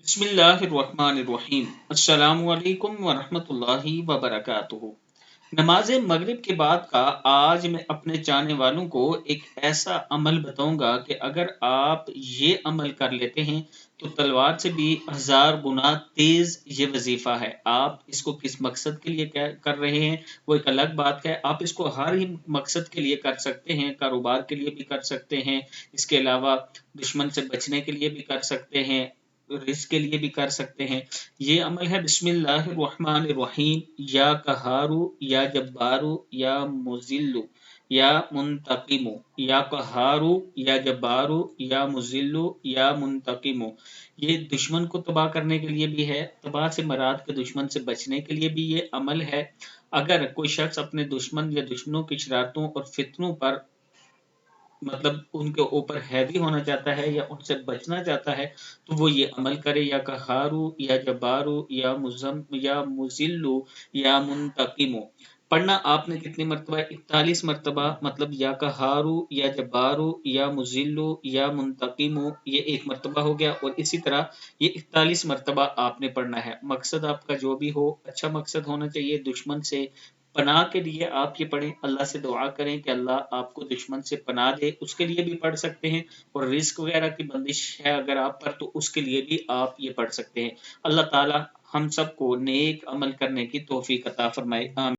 बिस्मिल्लाहिर्रहमानिर्रहीम। अस्सलामु अलैकुम वरहमतुल्लाहि वबरकातुहू। नमाज मगरिब के बाद का आज मैं अपने चाहने वालों को एक ऐसा अमल बताऊंगा कि अगर आप ये अमल कर लेते हैं तो तलवार से भी 1000 गुना तेज ये वजीफा है। आप इसको किस मकसद के लिए कर रहे हैं वो एक अलग बात है। आप इसको हर ही मकसद के लिए कर सकते हैं, कारोबार के लिए भी कर सकते हैं, इसके अलावा दुश्मन से बचने के लिए भी कर सकते हैं, रिस्क के लिए भी कर सकते हैं। ये अमल है बिस्मिल्लाहिर्रहमानिर्रहीम। या कहारू या जब्बारू या मुजिल्लु या मुंतकिमु। या कहारू या जब्बारू या मुजिल्लु या मुंतकिमु। ये दुश्मन को तबाह करने के लिए भी है, तबाह से मराद के दुश्मन से बचने के लिए भी ये अमल है। अगर कोई शख्स अपने दुश्मन या दुश्मनों की शरारतों और फितनों पर मतलब उनके ऊपर हैवी होना चाहता है या उनसे बचना चाहता है तो वो ये अमल करे। या कहारू या जबारू या मुजम या मुजिल्लु या मुंतकिमु। पढ़ना आपने कितनी मरतबा? 41 मरतबा। मतलब या कहारू या जबारू या मुजिल्लु या मुंतकिमु, ये एक मरतबा हो गया। और इसी तरह ये 41 मरतबा आपने पढ़ना है। मकसद आपका जो भी हो, अच्छा मकसद होना चाहिए। दुश्मन से पनाह के लिए आप ये पढ़ें, अल्लाह से दुआ करें कि अल्लाह आपको दुश्मन से पनाह दे, उसके लिए भी पढ़ सकते हैं। और रिस्क वगैरह की बंदिश है अगर आप पर तो उसके लिए भी आप ये पढ़ सकते हैं। अल्लाह ताला हम सबको नेक अमल करने की तौफीक अता फरमाए। आमीन।